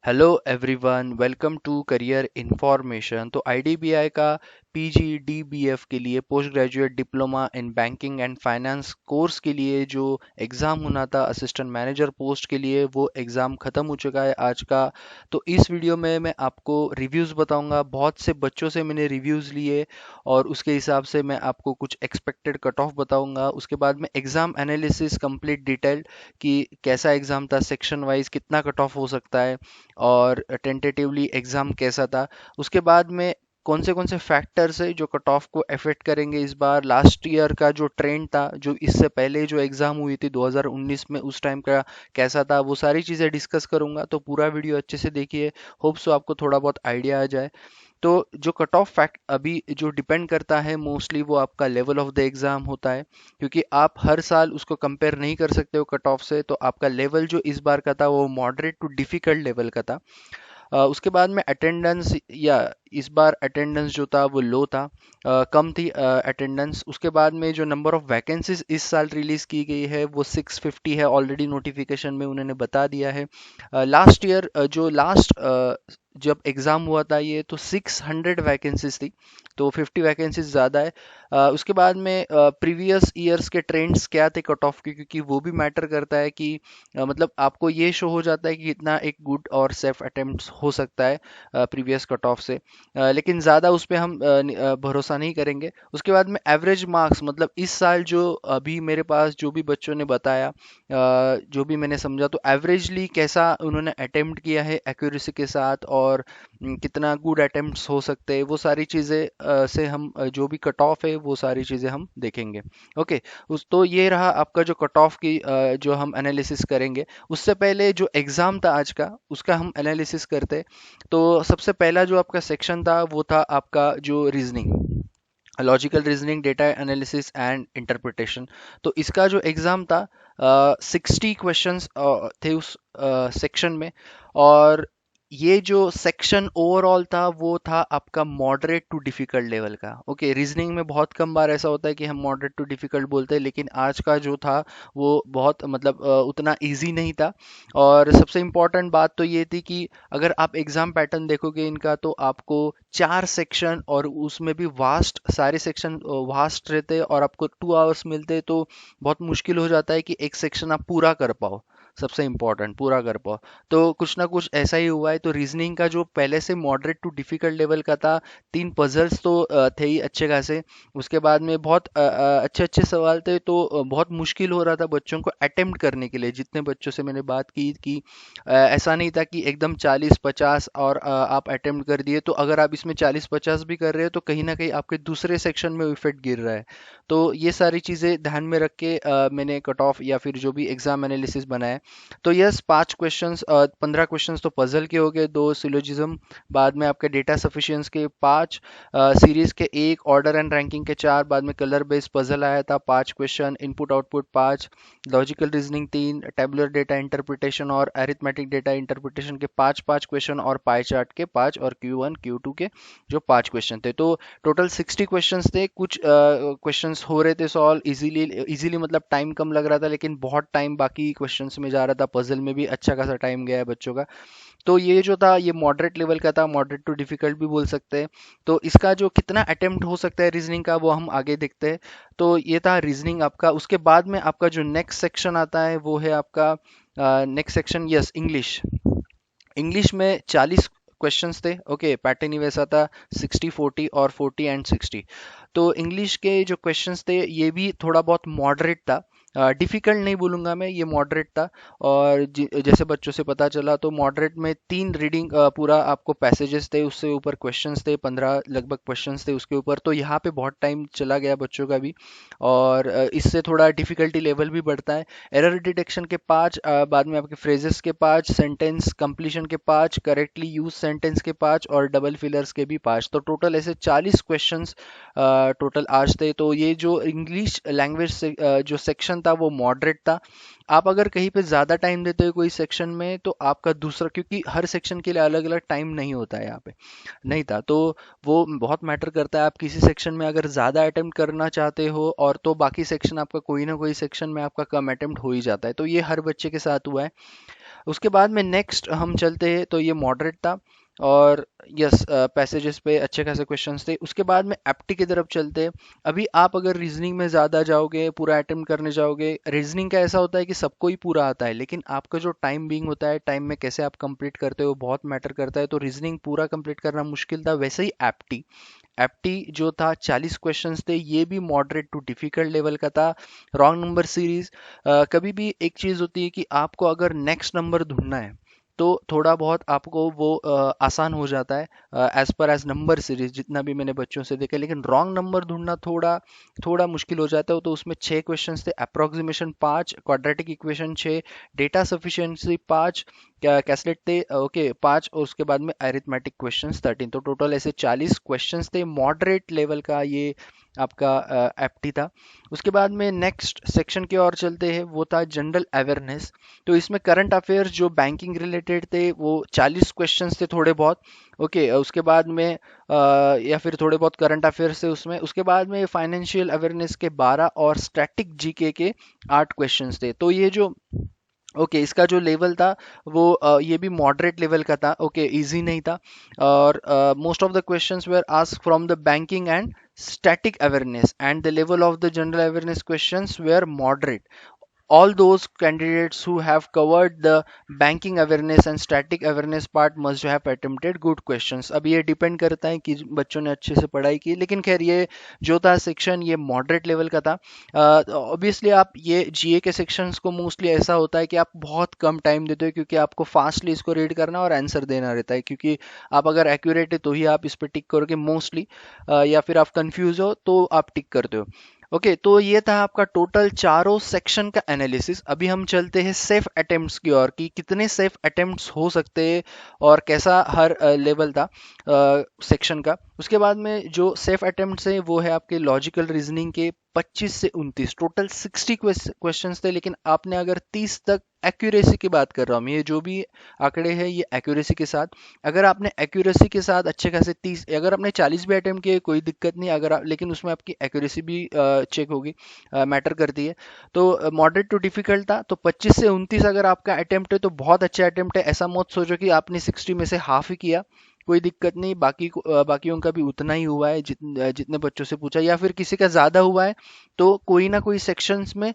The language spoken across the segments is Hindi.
Hello everyone, welcome to career information. तो आईडीबीआई का पीजी डीबीएफ के लिए post graduate diploma in banking and finance course के लिए जो एग्ज़ाम होना था असिस्टेंट मैनेजर पोस्ट के लिए, वो एग्ज़ाम ख़त्म हो चुका है आज का। तो इस वीडियो में मैं आपको रिव्यूज़ बताऊंगा। बहुत से बच्चों से मैंने रिव्यूज़ लिए और उसके हिसाब से मैं आपको कुछ एक्सपेक्टेड कट ऑफ बताऊंगा। उसके बाद में एग्ज़ाम एनालिसिस कंप्लीट डिटेल्ड कि कैसा एग्ज़ाम था, सेक्शन वाइज कितना कट ऑफ हो सकता है और टेंटेटिवली एग्ज़ाम कैसा था। उसके बाद में कौन से फैक्टर्स है जो कट ऑफ को अफेक्ट करेंगे इस बार। लास्ट ईयर का जो ट्रेंड था, जो इससे पहले जो एग्ज़ाम हुई थी 2019 में, उस टाइम का कैसा था, वो सारी चीज़ें डिस्कस करूंगा। तो पूरा वीडियो अच्छे से देखिए, होप सो आपको थोड़ा बहुत आइडिया आ जाए। तो जो कट ऑफ फैक्ट अभी जो डिपेंड करता है मोस्टली, वो आपका लेवल ऑफ द एग्ज़ाम होता है, क्योंकि आप हर साल उसको कंपेयर नहीं कर सकते हो कट ऑफ से। तो आपका लेवल जो इस बार का था वो मॉडरेट टू डिफ़िकल्ट लेवल का था। उसके बाद में अटेंडेंस, या इस बार अटेंडेंस जो था वो लो था, कम थी अटेंडेंस। उसके बाद में जो नंबर ऑफ वैकेंसीज इस साल रिलीज की गई है वो 650 है, ऑलरेडी नोटिफिकेशन में उन्होंने बता दिया है। लास्ट ईयर जो लास्ट जब एग्ज़ाम हुआ था ये, तो 600 वैकेंसीज थी, तो 50 वैकेंसीज ज़्यादा है। उसके बाद में प्रीवियस ईयर्स के ट्रेंड्स क्या थे कट ऑफ के, क्योंकि वो भी मैटर करता है कि मतलब आपको ये शो हो जाता है कि कितना एक गुड और सेफ अटेम्प्ट हो सकता है प्रीवियस कट ऑफ से। लेकिन ज़्यादा उस पर हम भरोसा नहीं करेंगे। उसके बाद में एवरेज मार्क्स, मतलब इस साल जो अभी मेरे पास जो भी बच्चों ने बताया, जो भी मैंने समझा, तो एवरेजली कैसा उन्होंने अटेम्प्ट किया है एक्यूरेसी के साथ, और कितना गुड अटेम्प्ट्स हो सकते हैं, वो सारी चीज़ें से हम जो भी कट ऑफ है वो सारी चीज़ें हम देखेंगे। ओके। उस तो ये रहा आपका जो कट ऑफ की जो हम एनालिसिस करेंगे। उससे पहले जो एग्ज़ाम था आज का, उसका हम एनालिसिस करते। तो सबसे पहला जो आपका सेक्शन था वो था आपका जो reasoning, logical reasoning, data analysis and interpretation. तो इसका जो एग्ज़ाम था, 60 क्वेश्चंस थे उस सेक्शन में। और ये जो सेक्शन ओवरऑल था वो था आपका मॉडरेट टू डिफ़िकल्ट लेवल का। ओके, रीजनिंग में बहुत कम बार ऐसा होता है कि हम मॉडरेट टू डिफ़िकल्ट बोलते हैं, लेकिन आज का जो था वो बहुत मतलब उतना इजी नहीं था। और सबसे इम्पॉर्टेंट बात तो ये थी कि अगर आप एग्ज़ाम पैटर्न देखोगे इनका, तो आपको 4 सेक्शन, और उसमें भी वास्ट, सारे सेक्शन वास्ट रहते और आपको 2 आवर्स मिलते, तो बहुत मुश्किल हो जाता है कि एक सेक्शन आप पूरा कर पाओ, सबसे इम्पोर्टेंट पूरा कर पाओ। तो कुछ ना कुछ ऐसा ही हुआ है। तो रीजनिंग का जो पहले से मॉडरेट टू डिफिकल्ट लेवल का था, 3 पजल्स तो थे ही अच्छे खासे। उसके बाद में बहुत अच्छे अच्छे सवाल थे, तो बहुत मुश्किल हो रहा था बच्चों को अटेम्प्ट करने के लिए। जितने बच्चों से मैंने बात की कि ऐसा नहीं था कि एकदम 40-50 और आप अटेम्प्ट कर दिए, तो अगर आप इसमें 40-50 भी कर रहे हो तो कहीं ना कहीं आपके दूसरे सेक्शन में इफेक्ट गिर रहा है। तो ये सारी चीज़ें ध्यान में रख के मैंने कट ऑफ या फिर जो भी एग्जाम एनालिसिस बनाया। तो यस, 5 क्वेश्चंस, 15 क्वेश्चंस तो पजल के हो गए, 2 सिलोजिज्म, बाद में आपके डेटा सफिशिएंस के 5, सीरीज के 1, ऑर्डर एंड रैंकिंग के 4, बाद में कलर बेस्ड पजल आया था 5 question, input output 5, logical reasoning 3, tabular data interpretation और अरिथमेटिक डेटा इंटरप्रिटेशन के 5-5 क्वेश्चन, और पाई चार्ट के 5, और Q1 Q2 के जो 5 क्वेश्चन थे। तो टोटल 60 क्वेश्चंस थे। कुछ क्वेश्चंस हो रहे थे सॉल्व इजीली इजीली, मतलब टाइम कम लग रहा था, लेकिन बहुत टाइम बाकी क्वेश्चंस में जा रहा था। पजल में भी अच्छा खासा टाइम गया है बच्चों का। तो ये जो था ये मॉडरेट लेवल का था, मॉडरेट टू डिफिकल्ट भी बोल सकते हैं। तो इसका जो कितना अटेम्प्ट हो सकता है रीजनिंग का, वो हम आगे देखते हैं। तो ये था रीजनिंग आपका। उसके बाद में आपका जो नेक्स्ट सेक्शन आता है वो है आपका next section, yes, English. English में 40 क्वेश्चंस थे। ओके, पैटर्न ही वैसा था, 60-40 और 40 एंड 60। तो इंग्लिश के जो क्वेश्चंस थे ये भी थोड़ा बहुत मॉडरेट था, डिफिकल्ट नहीं बोलूंगा मैं, ये मॉडरेट था। और जैसे बच्चों से पता चला, तो मॉडरेट में 3 रीडिंग पूरा आपको पैसेजेस थे, उससे ऊपर क्वेश्चंस थे, 15 लगभग क्वेश्चंस थे उसके ऊपर। तो यहाँ पे बहुत टाइम चला गया बच्चों का भी, और इससे थोड़ा डिफिकल्टी लेवल भी बढ़ता है। एरर डिटेक्शन के 5, बाद में आपके फ्रेजेस के 5, सेंटेंस कंप्लीशन के 5, करेक्टली यूज सेंटेंस के 5, और डबल फिलर्स के भी 5। तो टोटल ऐसे 40 क्वेश्चंस टोटल आज थे। तो ये जो इंग्लिश लैंग्वेज से जो सेक्शन था वो मॉडरेट था। आप अगर कहीं पे ज़्यादा टाइम देते हो कोई सेक्शन में, तो आपका दूसरा, क्योंकि हर सेक्शन के लिए अलग अलग टाइम नहीं होता है यहाँ पे, नहीं था, तो वो बहुत मैटर करता है। आप किसी सेक्शन में अगर ज़्यादा अटेम्प्ट करना चाहते हो, और तो बाकी सेक्शन आपका कोई ना कोई सेक्शन में आपका कम अटेम्प्ट हो ही जाता है। तो ये हर बच्चे के साथ हुआ है। उसके बाद में नेक्स्ट हम चलते हैं, तो ये मॉडरेट था और यस पैसेजेस पे अच्छे खासे क्वेश्चंस थे। उसके बाद में एप्टी की तरफ चलते हैं। अभी आप अगर रीजनिंग में ज़्यादा जाओगे, पूरा अटेम्प्ट करने जाओगे, रीजनिंग का ऐसा होता है कि सबको ही पूरा आता है, लेकिन आपका जो टाइम बिंग होता है, टाइम में कैसे आप कंप्लीट करते हो बहुत मैटर करता है। तो रीजनिंग पूरा कंप्लीट करना मुश्किल था। वैसे ही एप्टी, एप्टी जो था 40 क्वेश्चंस थे, ये भी मॉडरेट टू डिफिकल्ट लेवल का था। रॉन्ग नंबर सीरीज, कभी भी एक चीज़ होती है कि आपको अगर नेक्स्ट नंबर ढूंढना है तो थोड़ा बहुत आपको वो आसान हो जाता है as per as number series, जितना भी मैंने बच्चों से देखा। लेकिन रॉन्ग नंबर ढूंढना थोड़ा थोड़ा मुश्किल हो जाता है। तो उसमें 6 क्वेश्चंस थे, approximation 5, quadratic equation 6, data sufficiency 5, कैसलेट थे ओके 5, और उसके बाद में अरिथमेटिक क्वेश्चंस 13। तो टोटल ऐसे 40 क्वेश्चंस थे। मॉडरेट लेवल का ये आपका एप्टी था। उसके बाद में नेक्स्ट सेक्शन की ओर चलते हैं, वो था जनरल अवेयरनेस। तो इसमें करंट अफेयर्स जो बैंकिंग रिलेटेड थे वो 40 क्वेश्चंस थे थोड़े बहुत। ओके उसके बाद में या फिर थोड़े बहुत करंट अफेयर्स थे उसमें। उसके बाद में फाइनेंशियल अवेयरनेस के 12 और स्टैटिक जीके के 8 क्वेश्चंस थे। तो ये जो ओके इसका जो लेवल था वो ये भी मॉडरेट लेवल का था। ओके इजी नहीं था। और most of the questions were asked from the banking and static awareness, and the level of the general awareness questions were moderate. All those candidates who have covered the banking awareness and static awareness part must have attempted good questions. अब ये डिपेंड करता है कि बच्चों ने अच्छे से पढ़ाई की। लेकिन खैर ये जो था सेक्शन ये मॉडरेट लेवल का था। ऑब्वियसली आप ये जीए के सेक्शंस को मोस्टली ऐसा होता है कि आप बहुत कम टाइम देते हो, क्योंकि आपको फास्टली इसको रीड करना और आंसर देना रहता है। क्योंकि आप अगर एक्यूरेट है तो ही आप इस पर टिक करोगे मोस्टली, या फिर आप कंफ्यूज हो तो आप टिक करते हो। ओके तो ये था आपका टोटल चारों सेक्शन का एनालिसिस। अभी हम चलते हैं सेफ अटेम्प्ट्स की ओर, कि कितने सेफ अटेम्प्ट्स हो सकते हैं और कैसा हर लेवल था सेक्शन का। उसके बाद में जो सेफ अटेम्प्ट्स हैं वो है आपके लॉजिकल रीजनिंग के 25 से 29, टोटल 60 क्वेश्चंस थे। लेकिन आपने अगर 30 तक, एक्यूरेसी की बात कर रहा हूँ, ये जो भी आंकड़े हैं ये एक्यूरेसी के साथ, अगर आपने एक्यूरेसी के साथ अच्छे खासे 30, अगर आपने 40 भी अटेम्प्ट किए कोई दिक्कत नहीं, अगर आप लेकिन उसमें आपकी एक्यूरेसी भी चेक होगी, मैटर करती है। तो मॉडरेट टू डिफिकल्ट था। तो 25 से 29 अगर आपका अटेम्प्ट है तो बहुत अच्छा अटेम्प्ट है। ऐसा मत सोचो कि आपने 60 में से हाफ ही किया, कोई दिक्कत नहीं। बाकियों का भी उतना ही हुआ है जितने बच्चों से पूछा, या फिर किसी का ज्यादा हुआ है तो कोई ना कोई सेक्शंस में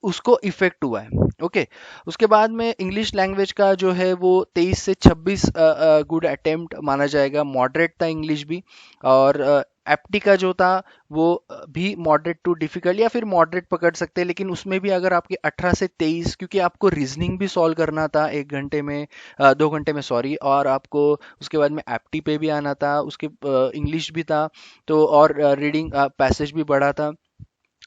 उसको इफेक्ट हुआ है। ओके उसके बाद में इंग्लिश लैंग्वेज का जो है वो 23 से 26 गुड अटेम्प्ट माना जाएगा। मॉडरेट था इंग्लिश भी। और एप्टी का जो था वो भी मॉडरेट टू डिफिकल्ट या फिर मॉडरेट पकड़ सकते हैं। लेकिन उसमें भी अगर आपके 18 से 23, क्योंकि आपको रीजनिंग भी सॉल्व करना था 1 घंटे में, 2 घंटे में सॉरी, और आपको उसके बाद में एप्टी पे भी आना था, उसके इंग्लिश भी था, तो और रीडिंग पैसेज भी बढ़ा था,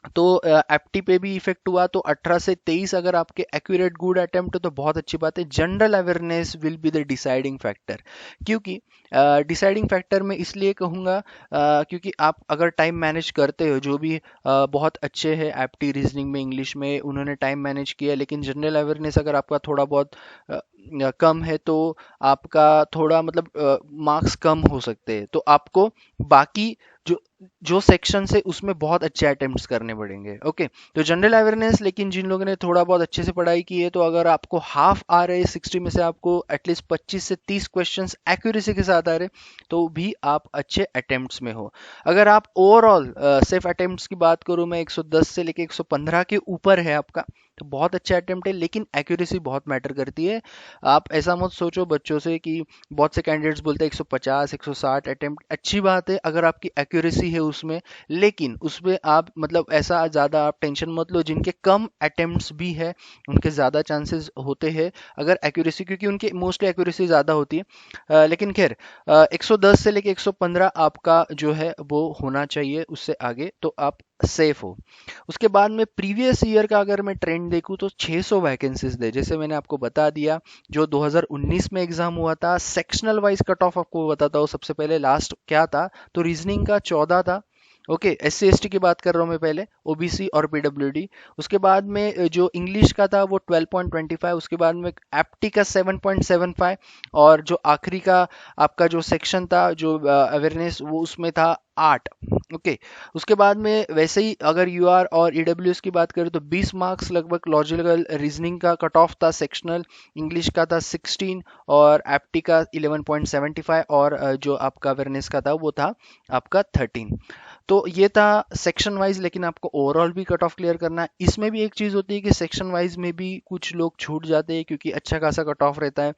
तो एप्टी पे भी इफेक्ट हुआ। तो 18 से 23 अगर आपके एक्यूरेट गुड अटेम्प्ट हो तो बहुत अच्छी बात है। General awareness will be the deciding factor. क्योंकि डिसाइडिंग फैक्टर में इसलिए कहूँगा क्योंकि आप अगर टाइम मैनेज करते हो, जो भी बहुत अच्छे हैं एप्टी रीजनिंग में, इंग्लिश में उन्होंने टाइम मैनेज किया, लेकिन जनरल अवेयरनेस अगर आपका थोड़ा बहुत कम है तो आपका थोड़ा मतलब मार्क्स कम हो सकते हैं। तो आपको बाकी जो जो सेक्शन है उसमें बहुत अच्छे अटेम्प्ट्स करने पड़ेंगे। ओके तो जनरल अवेयरनेस, लेकिन जिन लोगों ने थोड़ा बहुत अच्छे से पढ़ाई की है, तो अगर आपको हाफ आ रहे 60 में से, आपको एटलीस्ट 25 से 30 क्वेश्चंस एक्यूरेसी के साथ आ रहे, तो भी आप अच्छे अटेम्प्ट्स में हो। अगर आप ओवरऑल सेफ अटेम्प्ट्स की बात करूं मैं, 110 से लेके 115 के ऊपर है आपका, तो बहुत अच्छा अटेम्प्ट है। लेकिन एक्यूरेसी बहुत मैटर करती है। आप ऐसा मत सोचो बच्चों से कि बहुत से कैंडिडेट्स बोलते हैं 150 160 अटेम्प्ट, अच्छी बात है अगर आपकी एक्यूरेसी है उसमें। लेकिन उसमें आप मतलब ऐसा ज़्यादा आप टेंशन मत लो, जिनके कम अटेम्प्ट्स भी है उनके ज़्यादा चांसेस होते हैं अगर एक्यूरेसी, क्योंकि उनकी मोस्टली एक्यूरेसी ज़्यादा होती है। लेकिन खैर 110 से लेके 115 आपका जो है वो होना चाहिए, उससे आगे तो आप सेफ हो। उसके बाद में प्रीवियस ईयर का अगर मैं ट्रेंड देखूं तो 600 वैकेंसीज थे, जैसे मैंने आपको बता दिया। जो 2019 में एग्जाम हुआ था, सेक्शनल वाइज कट ऑफ आपको बताता हूँ सबसे पहले। लास्ट क्या था, तो रीजनिंग का 14 था। ओके एससी एसटी की बात कर रहा हूँ मैं पहले, ओबीसी और पीडब्ल्यूडी। उसके बाद में जो इंग्लिश का था वो 12.25, उसके बाद में एप्टी का 7.75, और जो आखिरी का आपका जो सेक्शन था जो अवेयरनेस, वो उसमें था 8। ओके, उसके बाद में वैसे ही अगर यूआर और ईडब्ल्यूएस की बात करें तो 20 मार्क्स लगभग लॉजिकल रीजनिंग का कट ऑफ था, सेक्शनल इंग्लिश का था 16 और एप्टी का 11.75 और जो आपका अवेयरनेस का था वो था आपका 13। तो ये था सेक्शन वाइज, लेकिन आपको ओवरऑल भी कट ऑफ क्लियर करना है। इसमें भी एक चीज़ होती है कि सेक्शन वाइज में भी कुछ लोग छूट जाते हैं क्योंकि अच्छा खासा कट ऑफ रहता है।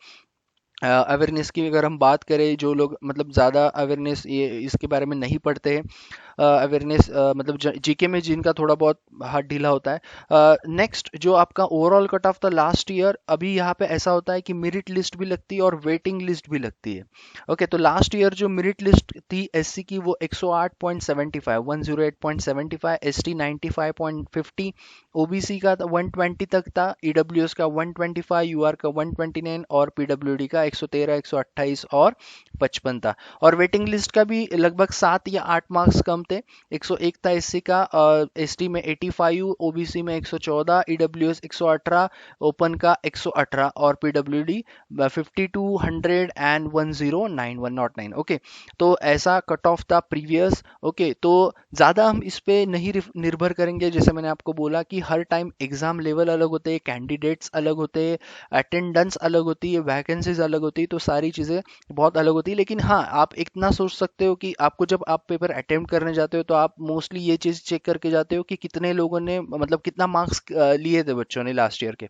अवेयरनेस की अगर हम बात करें, जो लोग मतलब ज़्यादा अवेयरनेस ये इसके बारे में नहीं पढ़ते हैं, अवेयरनेस मतलब जीके में जिनका थोड़ा बहुत हाथ ढीला होता है। नेक्स्ट जो आपका ओवरऑल कट ऑफ था लास्ट ईयर, अभी यहाँ पे ऐसा होता है कि मेरिट लिस्ट भी लगती है और वेटिंग लिस्ट भी लगती है। ओके, तो लास्ट ईयर जो मेरिट लिस्ट थी एससी की वो 108.75, 108.75, एसटी 95.50, ओबीसी का 120 तक था, ईडब्ल्यूएस का 125, यूआर का 129 और पीडब्ल्यूडी का 113, 128 और 55 था। और वेटिंग लिस्ट का भी लगभग 7 या 8 मार्क्स कम थे। 101 था एससी का, एसटी में 85, ओबीसी में 114, ईडब्ल्यूएस 118, ओपन का 118 और पीडब्ल्यूडी 52, 100 एंड 109, 109। ओके, तो ऐसा कट ऑफ था प्रीवियस। ओके, तो ज़्यादा हम इस पे नहीं निर्भर करेंगे। जैसे मैंने आपको बोला कि हर टाइम एग्जाम लेवल अलग होते हैं, कैंडिडेट्स अलग होते हैं, अटेंडेंस अलग होती है, वैकेंसीज अलग होती है, तो सारी चीज़ें बहुत अलग होती है। लेकिन हाँ, आप इतना सोच सकते हो कि आपको जब आप पेपर अटेम्प्ट करने जाते हो तो आप मोस्टली ये चीज़ चेक करके जाते हो कि कितने लोगों ने मतलब कितना मार्क्स लिए थे बच्चों ने लास्ट ईयर के।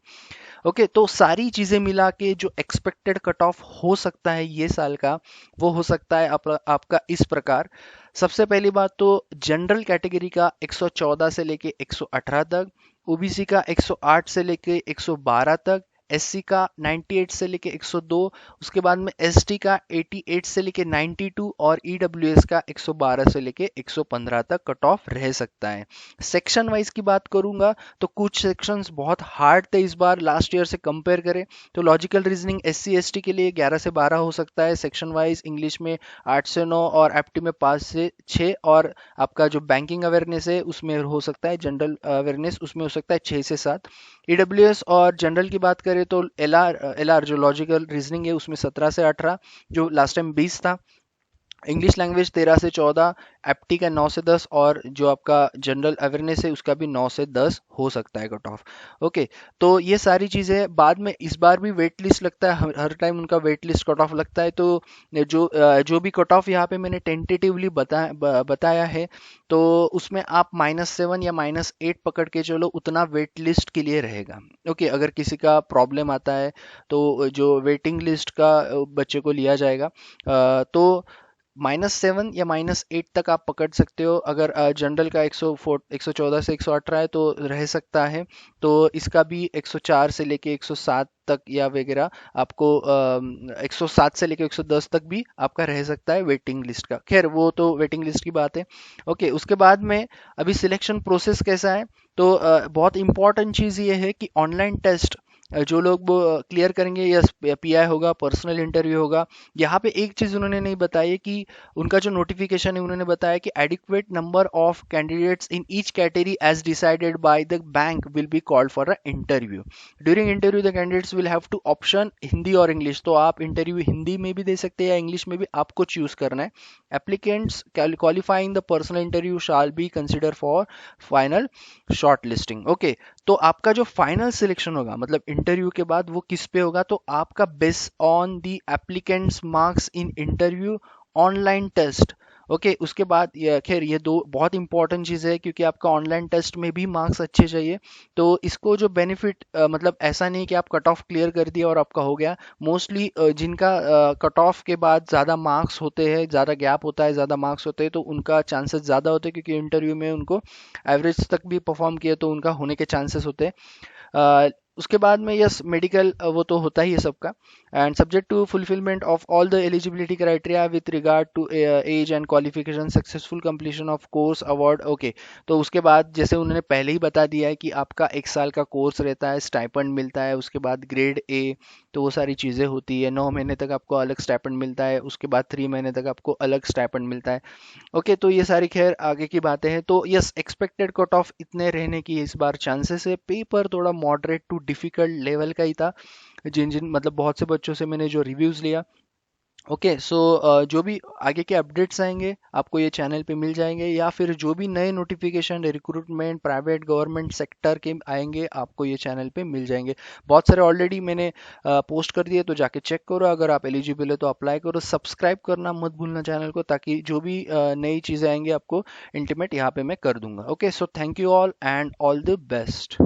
ओके, तो सारी चीज़ें मिला के जो एक्सपेक्टेड कट ऑफ हो सकता है ये साल का, वो हो सकता है आपका इस प्रकार। सबसे पहली बात तो जनरल कैटेगरी का 114 से लेके 118 तक, ओबीसी का 108 से लेके 112 तक, एससी का 98 से लेके 102, उसके बाद में एसटी का 88 से लेके 92 और ईडब्ल्यूएस का 112 से लेके 115 तक कट ऑफ रह सकता है। सेक्शन वाइज की बात करूंगा तो कुछ सेक्शंस बहुत हार्ड थे इस बार लास्ट ईयर से कंपेयर करें तो लॉजिकल रीजनिंग एससी एसटी के लिए 11 से 12 हो सकता है सेक्शन वाइज, इंग्लिश में 8 से 9 और एप्टी में 5 से 6, और आपका जो बैंकिंग अवेयरनेस है उसमें हो सकता है, जनरल अवेयरनेस उसमें हो सकता है 6 से 7। ईडब्ल्यूएस और जनरल की बात करें तो एलआर जो लॉजिकल रीजनिंग है उसमें 17 से 18, जो लास्ट टाइम 20 था। इंग्लिश लैंग्वेज 13 से 14, एप्टी का 9 से 10 और जो आपका जनरल अवेयरनेस है उसका भी 9 से 10 हो सकता है कट ऑफ। ओके, तो ये सारी चीज़ें बाद में इस बार भी वेट लिस्ट लगता है, हर टाइम उनका वेट लिस्ट कट ऑफ लगता है। तो जो भी कट ऑफ यहाँ पे मैंने टेंटेटिवली बताया है तो उसमें आप -7 या -8 पकड़ के चलो, उतना वेट लिस्ट के लिए रहेगा। ओके, अगर किसी का प्रॉब्लम आता है तो जो वेटिंग लिस्ट का बच्चे को लिया जाएगा, तो -7 या -8 तक आप पकड़ सकते हो। अगर जनरल का 114 से 118 है तो रह सकता है, तो इसका भी 104 से लेके 107 तक या वगैरह आपको 107 से लेके 110 तक भी आपका रह सकता है वेटिंग लिस्ट का। खैर वो तो वेटिंग लिस्ट की बात है। ओके, उसके बाद में अभी सिलेक्शन प्रोसेस कैसा है, तो बहुत इंपॉर्टेंट चीज़ ये है कि ऑनलाइन टेस्ट जो लोग वो क्लियर करेंगे, यस पीआई होगा, पर्सनल इंटरव्यू होगा। यहाँ पे एक चीज़ उन्होंने नहीं बताई है कि उनका जो नोटिफिकेशन है उन्होंने बताया कि adequate number of candidates in each category as decided by the bank will be called for a interview. During interview the candidates will have to option Hindi और इंग्लिश, तो आप इंटरव्यू हिंदी में भी दे सकते हैं या इंग्लिश में भी, आपको चूज करना है। Applicants qualifying the personal interview shall be consider for final short listing. Okay, तो आपका जो फाइनल सिलेक्शन होगा मतलब इंटरव्यू के बाद वो किस पे होगा, तो आपका base on the applicants marks in interview online test. Okay, उसके बाद खैर ये दो बहुत इंपॉर्टेंट चीज़ है क्योंकि आपका ऑनलाइन टेस्ट में भी मार्क्स अच्छे चाहिए। तो इसको जो बेनिफिट मतलब ऐसा नहीं कि आप कट ऑफ क्लियर कर दिया और आपका हो गया। मोस्टली जिनका कट ऑफ के बाद ज़्यादा मार्क्स होते हैं, ज़्यादा गैप होता है, ज़्यादा मार्क्स होते हैं, तो उनका चांसेस ज़्यादा होते हैं क्योंकि इंटरव्यू में उनको एवरेज तक भी परफॉर्म किया तो उनका होने के चांसेस होते हैं। उसके बाद में यस मेडिकल वो तो होता ही है सबका, and subject to fulfilment of all the eligibility criteria with regard to age and qualification successful completion of course award. Okay, तो उसके बाद जैसे उन्होंने पहले ही बता दिया है कि आपका 1 साल का कोर्स रहता है, स्टाइपेंड मिलता है, उसके बाद ग्रेड ए, तो वो सारी चीज़ें होती है। 9 महीने तक आपको अलग स्टाइपेंड मिलता है, उसके बाद 3 महीने तक आपको अलग स्टाइपेंड मिलता है। ओके, तो ये सारी खैर आगे की बातें हैं। तो यस, एक्सपेक्टेड कट ऑफ इतने रहने की इस बार चांसेस है। पेपर थोड़ा मॉडरेट टू डिफिकल्ट लेवल का ही था, जिन जिन मतलब बहुत से बच्चों से मैंने जो रिव्यूज़ लिया ओके सो जो भी आगे के अपडेट्स आएंगे आपको ये चैनल पे मिल जाएंगे, या फिर जो भी नए notification recruitment private government sector के आएंगे आपको ये चैनल पे मिल जाएंगे। बहुत सारे ऑलरेडी मैंने पोस्ट कर दिए, तो जाके चेक करो, अगर आप एलिजिबल है तो अप्लाई करो। सब्सक्राइब करना मत भूलना चैनल को, ताकि जो भी नई चीज़ें आएंगी आपको इंटीमेट यहाँ पे मैं कर दूंगा। Okay so thank you all and all the best.